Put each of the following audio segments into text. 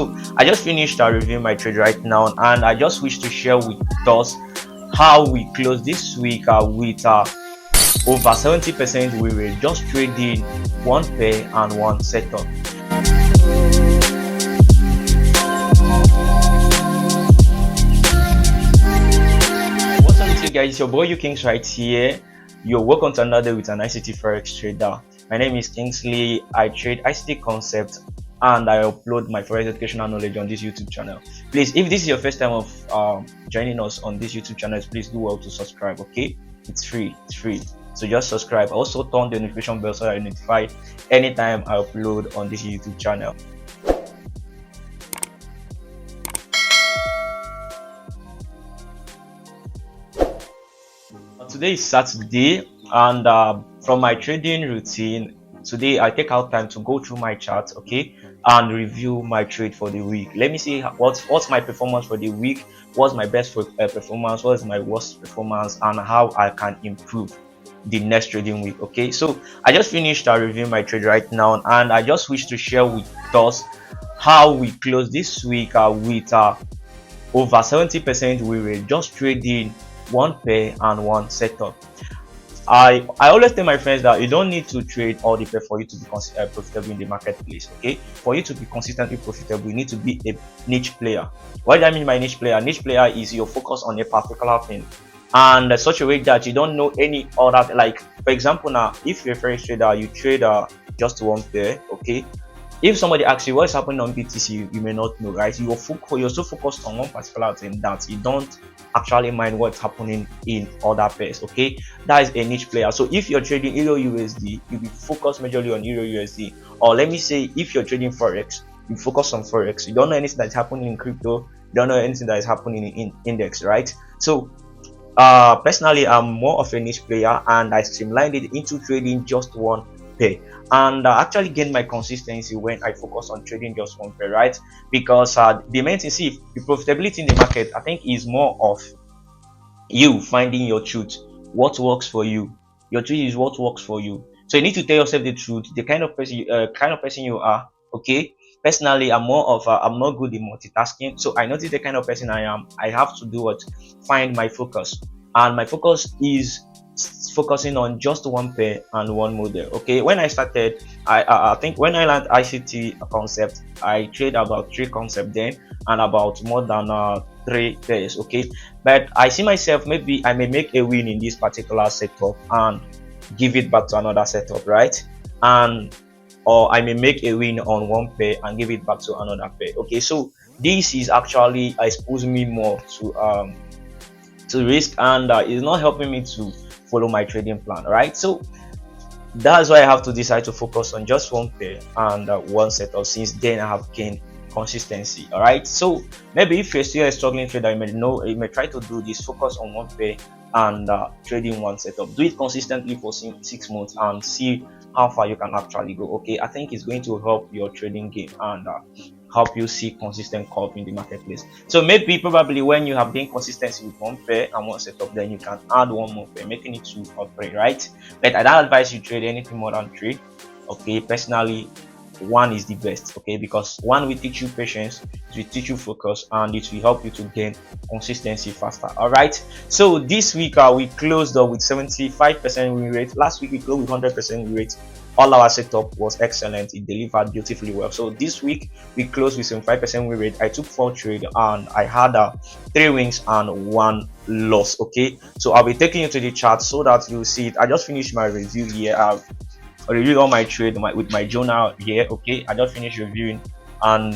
I just finished reviewing my trade right now, and I just wish to share with us how we closed this week with over 70% we were just trading one pair and one setup. What's up with you guys? Your boy you Kings right here. You're welcome to another with an ICT Forex trader. My name is Kingsley. I trade ICT concepts and I upload my Forex educational knowledge on this YouTube channel. Please, if this is your first time of joining us on this YouTube channel, please do well to subscribe. Okay, it's free. So just subscribe. Also turn the notification bell so that you're notified anytime I upload on this YouTube channel. Today is Saturday, and from my trading routine today, I take out time to go through my chart, okay, and review my trade for the week. Let me see what's my performance for the week, what's my best performance, what's my worst performance, and how I can improve the next trading week. Okay, so I just finished reviewing my trade right now, and I just wish to share with us how we closed this week with over 70% we were just trading one pair and one setup. I always tell my friends that you don't need to trade all the pair for you to be profitable in the marketplace. Okay, for you to be consistently profitable, you need to be a niche player. What do I mean by niche player? Niche player is your focus on a particular thing, and such a way that you don't know any other. Like for example, now if you're a Forex trader, you trade just one pair. Okay, if somebody asks you what's happening on BTC, you may not know, right? You're so focused on one particular thing that you don't actually mind what's happening in other pairs. Okay, that is a niche player. So if you're trading Euro USD, you'll be focused majorly on Euro USD. Or let me say, if you're trading Forex, you focus on Forex. You don't know anything that's happening in crypto. You don't know anything that is happening in index, right? So personally, I'm more of a niche player, and I streamlined it into trading just one pair, and actually gain my consistency when I focus on trading just one pair, right? Because the main thing, see, the profitability in the market, I think, is more of you finding your truth, what works for you. Your truth is what works for you. So you need to tell yourself the truth, the kind of person you are. Okay, personally, I'm not good in multitasking, so I notice the kind of person I am. I have to do what, find my focus, and my focus is focusing on just one pair and one model. Okay, when I started, I think when I learned ICT concept, I trade about 3 concepts then and about more than 3 pairs. Okay, but I see myself, maybe I may make a win in this particular setup and give it back to another setup, right? And or I may make a win on one pair and give it back to another pair. Okay, so this is actually exposing me more to risk, and it's not helping me to follow my trading plan, right? So that's why I have to decide to focus on just one pair and one setup. Since then I have gained consistency. All right, so maybe if you're still a struggling trader, you may try to do this, focus on one pair and trading one setup. Do it consistently for 6 months and see how far you can actually go. Okay, I think it's going to help your trading game and help you see consistent curve in the marketplace. So maybe probably when you have gained consistency with one pair and one setup, then you can add one more pair, making it 2 or 3, right? But I don't advise you trade anything more than 3. Okay, personally, 1 is the best. Okay, because 1 will teach you patience, it will teach you focus, and it will help you to gain consistency faster. All right, so this week we closed with 75% win rate. Last week we closed with 100% win rate. All our setup was excellent, it delivered beautifully well. So this week we closed with 75% win rate. I took 4 trades and I had 3 wins and 1 loss. Okay, so I'll be taking you to the chart so that you see it. I just finished my review here. I've reviewed all my trade with my journal here. Okay, I just finished reviewing and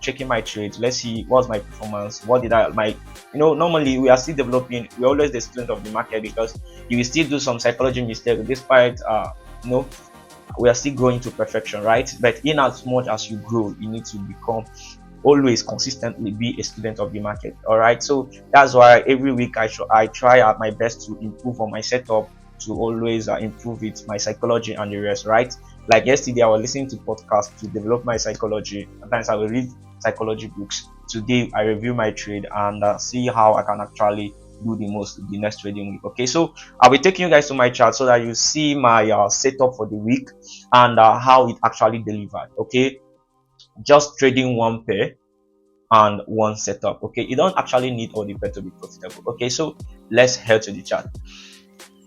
checking my trades. Let's see what's my performance, what did I my normally we are still developing, we're always the student of the market, because you will still do some psychology mistakes despite we are still growing to perfection, right? But in as much as you grow, you need to become always consistently be a student of the market. All right, so that's why every week I try at my best to improve on my setup, to always improve it, my psychology and the rest, right? Like yesterday I was listening to podcasts to develop my psychology. Sometimes I will read psychology books. Today I review my trade and see how I can actually do the next trading week. Okay, so I'll be taking you guys to my chart so that you see my setup for the week and how it actually delivered. Okay, just trading one pair and one setup. Okay, you don't actually need all the pair to be profitable. Okay, so let's head to the chart.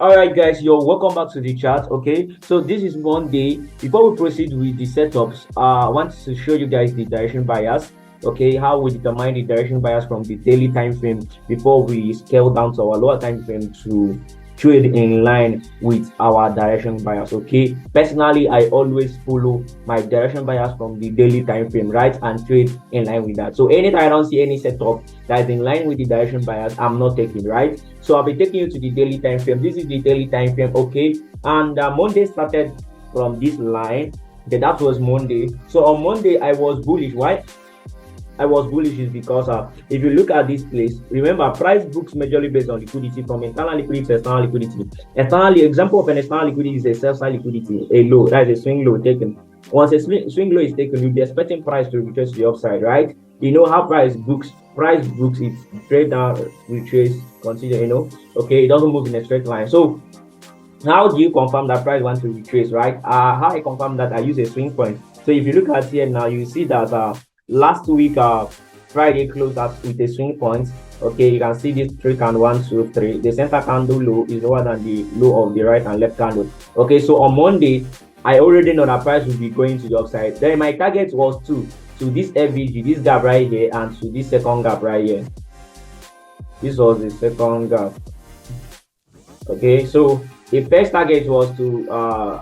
All right, guys, you're welcome back to the chat. Okay, so this is Monday. Before we proceed with the setups, I want to show you guys the direction bias. Okay, how we determine the direction bias from the daily time frame before we scale down to our lower time frame to trade in line with our direction bias. Okay, personally, I always follow my direction bias from the daily time frame, right, and trade in line with that. So anytime I don't see any setup that is in line with the direction bias, I'm not taking, right. So I'll be taking you to the daily time frame. This is the daily time frame, okay. And Monday started from this line. Okay, that was Monday. So on Monday I was bullish. Why I was bullish is because if you look at this place, remember price books majorly based on liquidity from internal liquidity to external liquidity. Externally, example of an external liquidity is a sell side liquidity, a low, that is a swing low taken. Once a swing low is taken, you'll be expecting price to retrace to the upside, right? You know how price books it's trade down, retrace, consider, okay, it doesn't move in a straight line. So how do you confirm that price wants to retrace, right? How I confirm that, I use a swing point. So if you look at here now, you see that last week Friday closed out with a swing point. Okay, you can see this 3 candle 1 2 3. The center candle low is lower than the low of the right and left candle. Okay, so on Monday I already know that price will be going to the upside. Then my target was to this FVG, this gap right here, and to this second gap right here. This was the second gap. Okay, so the first target was to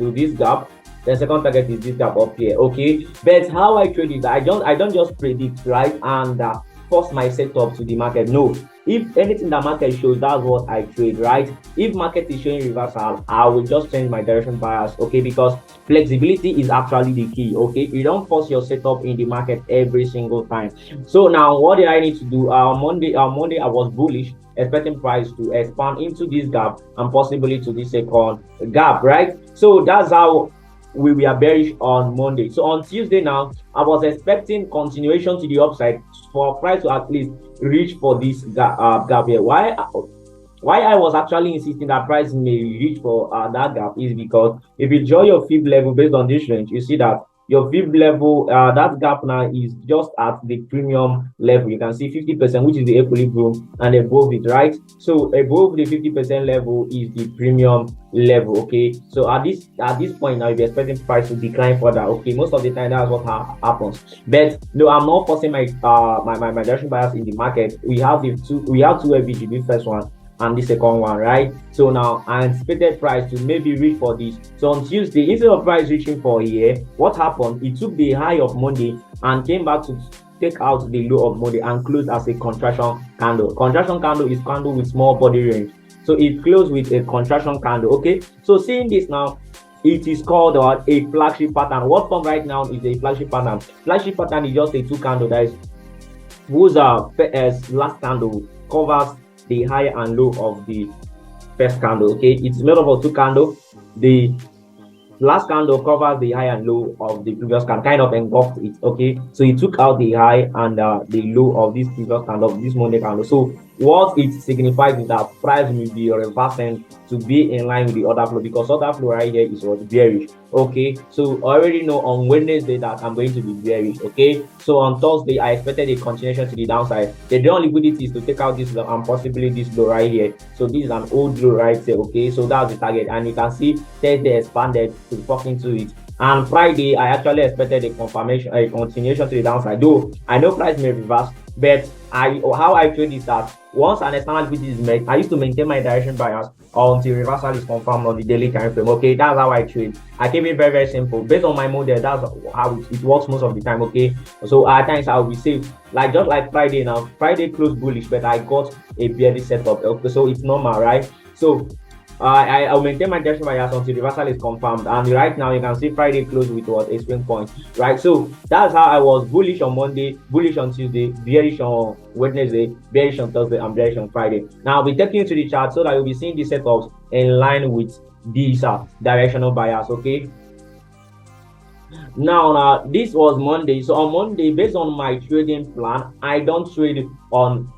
this gap. The second target is this gap up here. Okay, but how I trade it, I don't just predict, right, and force my setup to the market. No, if anything the market shows, that's what I trade, right? If market is showing reversal, I will just change my direction bias. Okay, because flexibility is actually the key. Okay, you don't force your setup in the market every single time. So now what did I need to do? Monday I was bullish, expecting price to expand into this gap and possibly to this second gap, right? So that's how we were bearish on Monday. So on Tuesday now, I was expecting continuation to the upside for price to at least reach for this gap here. Why I was actually insisting that price may reach for that gap is because if you draw your fib level based on this range, you see that your fib level, that gap now is just at the premium level. You can see 50%, which is the equilibrium, and above it, right? So above the 50% level is the premium level. Okay, so at this point now, you're expecting price to decline further. Okay, most of the time that's what happens. But no, I'm not forcing my my direction bias in the market. We have two FVG, the first one and the second one, right? So now I anticipated price to maybe reach for this. So on Tuesday, instead of price reaching for here, what happened? It took the high of Monday and came back to take out the low of Monday and closed as a contraction candle. Contraction candle is candle with small body range. So it closed with a contraction candle. Okay, so seeing this now, it is called a flagship pattern. What form right now is a flagship pattern. Flagship pattern is just a two candle that is whose last candle covers the high and low of the first candle. Okay, it's made up of two candles. The last candle covers the high and low of the previous candle, kind of engulfed it. Okay, so it took out the high and the low of this previous candle, of this Monday candle. So what it signifies is that price will be reversing to be in line with the order flow, because order flow right here is what bearish. Okay, so I already know on Wednesday that I'm going to be bearish. Okay, so on Thursday I expected a continuation to the downside. The drawn liquidity is to take out this low and possibly this low right here. So this is an old low right here. Okay, so that's the target, and you can see Thursday expanded to fuck into it. And Friday I actually expected a confirmation, a continuation to the downside, though I know price may reverse. But how I trade is that once an external liquidity is met, I used to maintain my direction bias until reversal is confirmed on the daily time frame. Okay, that's how I trade. I keep it very, very simple. Based on my model, that's how it works most of the time. Okay, so at times I'll be safe. Like just like Friday now, Friday closed bullish, but I got a bearish setup. Okay, so it's normal, right? So I'll maintain my direction bias until reversal is confirmed. And right now you can see Friday closed with what, a swing point, right? So that's how I was bullish on Monday, bullish on Tuesday, bearish on Wednesday, bearish on Thursday, and bearish on Friday. Now I'll be taking you to the chart so that you'll be seeing the setups in line with these directional bias. Okay, now this was Monday. So on Monday, based on my trading plan, I don't trade on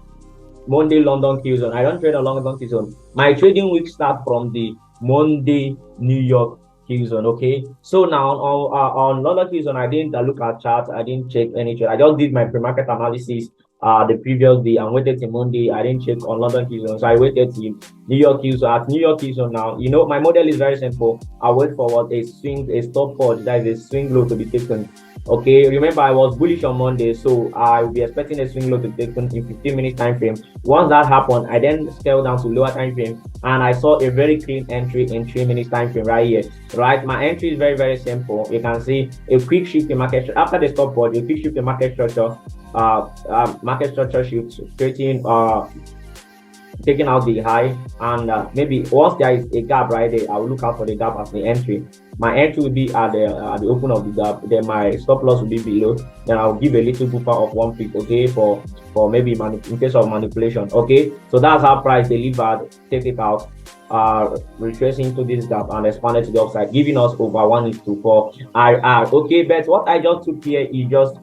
Monday London Q zone. I don't trade on London Q zone. My trading week starts from the Monday New York Q zone. Okay, so now on London Q zone, I didn't look at charts, I didn't check any trade. I just did my pre-market analysis the previous day and waited till Monday. I didn't check on London Q zone, so I waited till New York Q zone. At New York Q zone now, my model is very simple. I wait for a swing, a stop port, that is a swing low to be taken. Okay, remember I was bullish on Monday, so I will be expecting a swing low to be taken in 15-minute time frame. Once that happened, I then scaled down to lower time frame and I saw a very clean entry in 3 minutes time frame right here. Right, my entry is very, very simple. You can see a quick shift in market after the stop port, a quick shift in market structure shift, creating taking out the high, and maybe once there is a gap right there, I will look out for the gap as the entry. My entry will be at the open of the gap, then my stop loss will be below, then I'll give a little buffer of 1 pick, okay, for maybe in case of manipulation. Okay, so that's how price delivered. Take it out, retracing into this gap and expanded to the upside, giving us over 1:4 IR. Okay, but what I just took here is just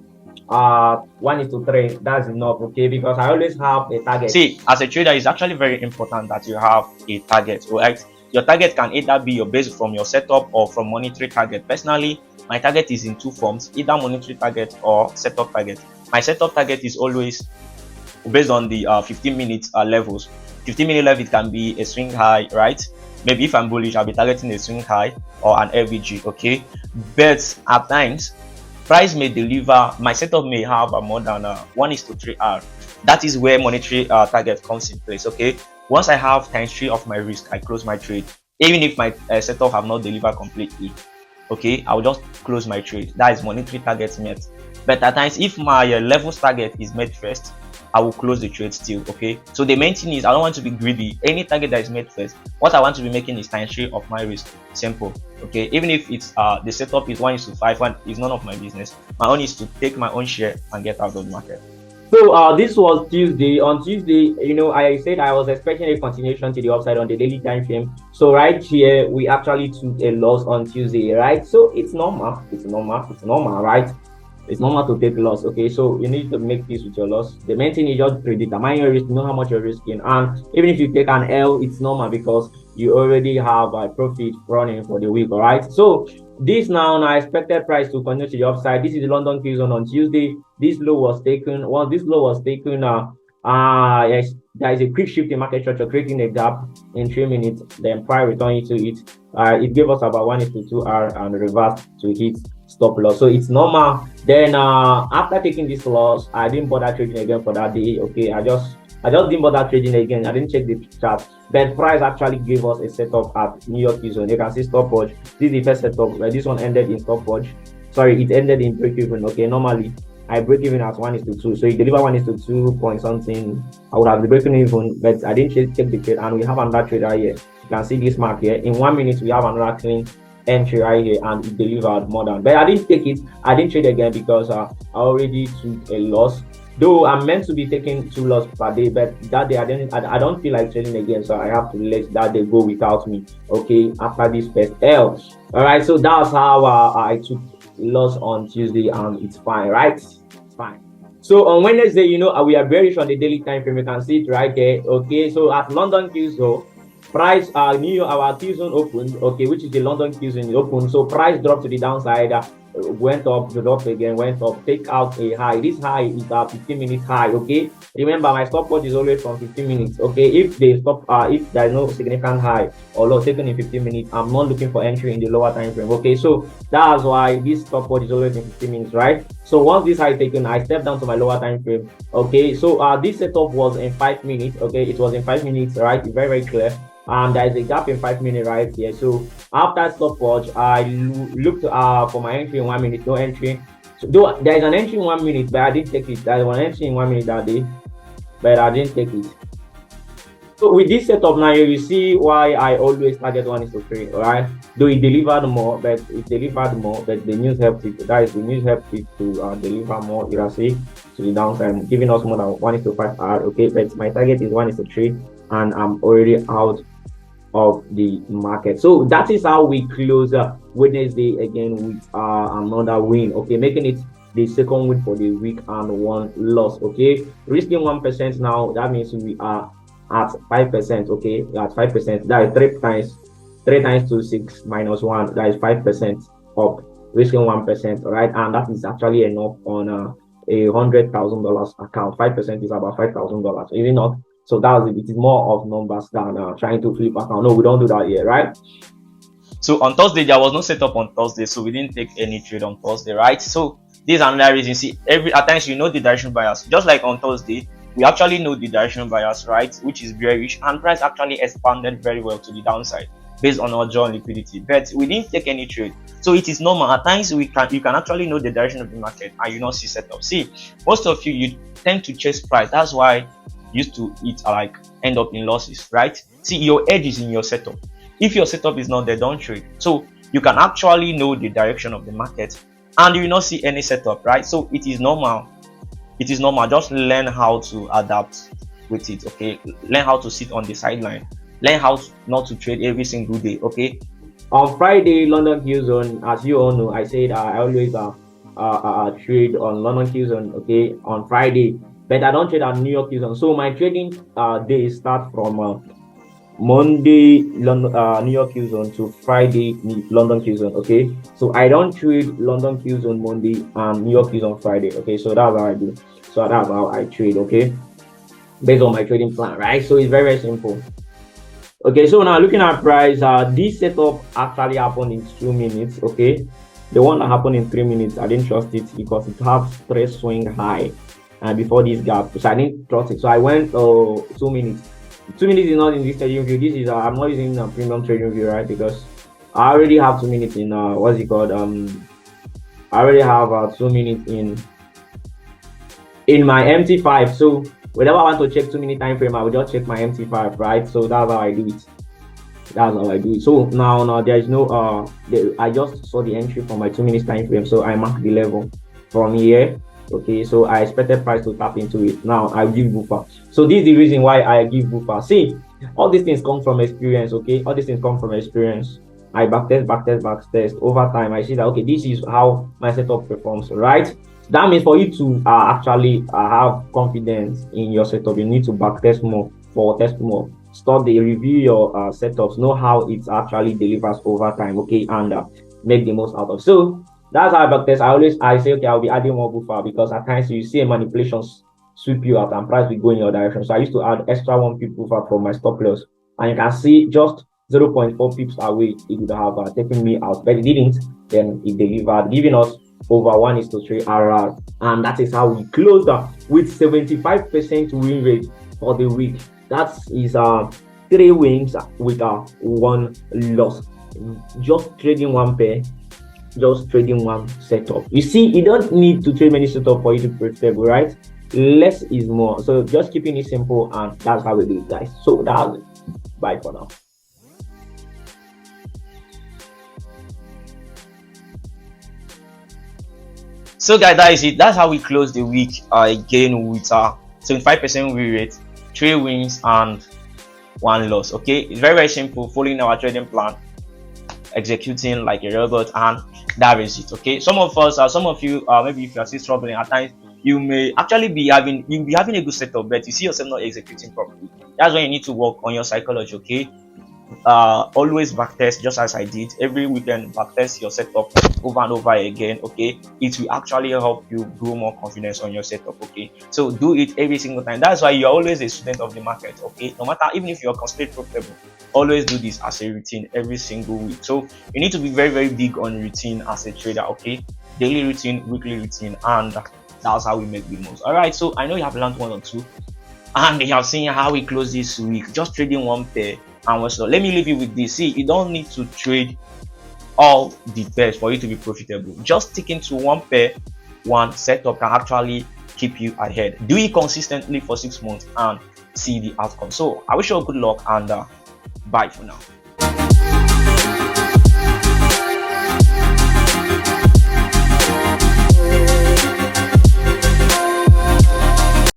1:3. That's enough, okay, because I always have a target. See, as a trader, it's actually very important that you have a target, right? Your target can either be based from your setup or from monetary target. Personally, my target is in two forms, either monetary target or setup target. My setup target is always based on the 15-minute levels. 15-minute level, it can be a swing high, right? Maybe if I'm bullish, I'll be targeting a swing high or an LVG, okay? But at times, price may deliver, my setup may have a more than 1:3R. That is where monetary target comes in place, okay? Once I have times 3 of my risk, I close my trade. Even if my setup have not delivered completely, okay, I'll just close my trade. That is monetary target met. But at times, if my levels target is met first, I will close the trade still, okay? So the main thing is I don't want to be greedy. Any target that is made first, what I want to be making is times 3 of my risk. Simple, okay? Even if it's the setup is 1:5, one is none of my business. My own is to take my own share and get out of the market. So this was Tuesday. On Tuesday, I said I was expecting a continuation to the upside on the daily time frame. So right here, we actually took a loss on Tuesday, right? So it's normal. It's normal, right? It's normal to take loss, okay? So you need to make peace with your loss. The main thing is just predetermine your risk, know how much you're risking, and even if you take an L, it's normal because you already have a profit running for the week, all right? So this now expected price to continue to the upside. This is the London Q zone on Tuesday. This low was taken. Once this low was taken, yes, there is a quick shift in market structure, creating a gap in 3 minutes. Then price returning to it. It gave us about 1:2R and reversed to hit stop loss. So it's normal. Then after taking this loss, I didn't bother trading again for that day. Okay, I just didn't bother trading again. I didn't check the chart. But price actually gave us a setup at New York zone. You can see stopwatch. This is the first setup where this one ended in stopwatch. Sorry, it ended in break even. Okay, normally I break even at 1:2. So you deliver 1:2 point something. I would have the breaking even, but I didn't check the trade. And we have another trade right here. You can see this mark here. In 1 minute, we have another clean entry right here, and it delivered more than. But I didn't take it. I didn't trade again because I already took a loss. Though I'm meant to be taking 2 losses per day, but that day I don't feel like trading again, so I have to let that day go without me. Okay, after this first L. All right, so that's how I took loss on Tuesday, and it's fine, right? It's fine. So on Wednesday, we are bearish on the daily time frame. You can see it right there. Okay, so at London Q zone, price our Q zone opened, okay, which is the London Q zone open. So price dropped to the downside, went up, dropped again, went up, take out a high. This high is a 15-minute high, okay? Remember, my stopwatch is always from 15 minutes, okay? If they stop, if there is no significant high or low taken in 15 minutes, I'm not looking for entry in the lower time frame, okay? So that's why this stopwatch is always in 15 minutes, right? So once this high taken, I step down to my lower time frame, okay? So this setup was in 5 minutes, okay? It was in 5 minutes, right? It's very, very clear. And there is a gap in 5 minutes right here. So after stopwatch, I looked for my entry in 1 minute, no entry. So though there is an entry in 1 minute, but I didn't take it. There is one entry in 1 minute that day, but I didn't take it. So with this setup now, you see why I always target 1:3. All right, though it delivered more, but the news helped it. That is, the news helped it to deliver more. You can see to the downside, giving us more than 1:5R. Okay, but my target is 1:3, and I'm already out of the market. So that is how we close Wednesday again with another win, okay, making it the second win for the week and 1 loss, okay, risking 1% now. That means we are at 5%, okay, at 5%. That is 3 times 3 times 2 6 minus 1, that is 5% up, risking 1%, right? And that is actually enough on $100,000 account. 5% is about $5,000, is it not? So that's it. It is more of numbers than trying to flip account. No, we don't do that yet, right? So on Thursday, there was no setup on Thursday, so we didn't take any trade on Thursday, right? So this is another reason. See, every at times you know the direction bias. Just like on Thursday, we actually know the direction bias, right? Which is bearish, and price actually expanded very well to the downside based on our drawn liquidity. But we didn't take any trade. So it is normal. At times you can actually know the direction of the market and you not see setup. See, most of you tend to chase price. That's why used to it like end up in losses, right? See, your edge is in your setup. If your setup is not there, don't trade. So you can actually know the direction of the market and you will not see any setup, right? So it is normal. It is normal. Just learn how to adapt with it, okay? Learn how to sit on the sideline. Learn how not to trade every single day, okay? On Friday, London Q zone, as you all know, I said I always trade on London Q zone, okay, on Friday, but I don't trade at New York Q zone. So my trading day start from Monday New York Q zone to Friday London Q zone. Okay, so I don't trade London Q zone Monday and New York Q zone Friday. Okay, so that's how I do. So that's how I trade. Okay, based on my trading plan, right? So it's very simple. Okay, so now looking at price, this setup actually happened in 2 minutes. Okay, the one that happened in 3 minutes, I didn't trust it because it has 3 swing high, and before this gap, so I didn't trust it. So I went 2 minutes. 2 minutes is not in this trading view. This is I'm not using a premium trading view, right? Because I already have 2 minutes in what's it called? I already have 2 minutes in my MT5. So whenever I want to check 2 minute time frame, I will just check my MT5, right? So that's how I do it. That's how I do it. So now there is no I just saw the entry from my 2 minutes time frame, so I mark the level from here. Okay, so I expected price to tap into it. Now I give buffer. So this is the reason why I give buffer. See, all these things come from experience. Okay, all these things come from experience. I backtest over time. I see that okay, this is how my setup performs, right? That means for you to actually have confidence in your setup, you need to backtest more, for test more, study, review your setups, know how it actually delivers over time. Okay, and make the most out of. So that's how I backtest. I say okay, I'll be adding more buffer because at times you see a manipulation sweep you out and price will go in your direction. So I used to add extra 1 pip buffer from my stop loss, and you can see just 0.4 pips away it would have taken me out, but it didn't. Then it delivered, giving us over 1:3 RR, and that is how we closed up with 75% win rate for the week. That is 3 wins with 1 loss. Just trading 1 pair, just trading 1 setup. You see, you don't need to trade many setup for you to be profitable, right? Less is more. So just keeping it simple, and that's how we do it, guys. So that's it. Bye for now. So guys, that is it. That's how we close the week again with 75% win rate, 3 wins and 1 loss. Okay, it's very simple, following our trading plan, executing like a robot, and that is it. Okay, some of us some of you maybe if you are still struggling at times, you may actually be having a good setup, but you see yourself not executing properly. That's when you need to work on your psychology. Okay, always backtest, just as I did every weekend. Backtest your setup over and over again. Okay, it will actually help you grow more confidence on your setup. Okay, so do it every single time. That's why you're always a student of the market. Okay, no matter, even if you're constantly profitable, always do this as a routine every single week. So you need to be very big on routine as a trader. Okay, daily routine, weekly routine, and that's how we make the most. All right, so I know you have learned 1 or 2, and you have seen how we close this week, just trading 1 pair. And also, let me leave you with this. See, you don't need to trade all the pairs for you to be profitable. Just sticking to 1 pair, 1 setup can actually keep you ahead. Do it consistently for 6 months and see the outcome. So I wish you all good luck, and bye for now.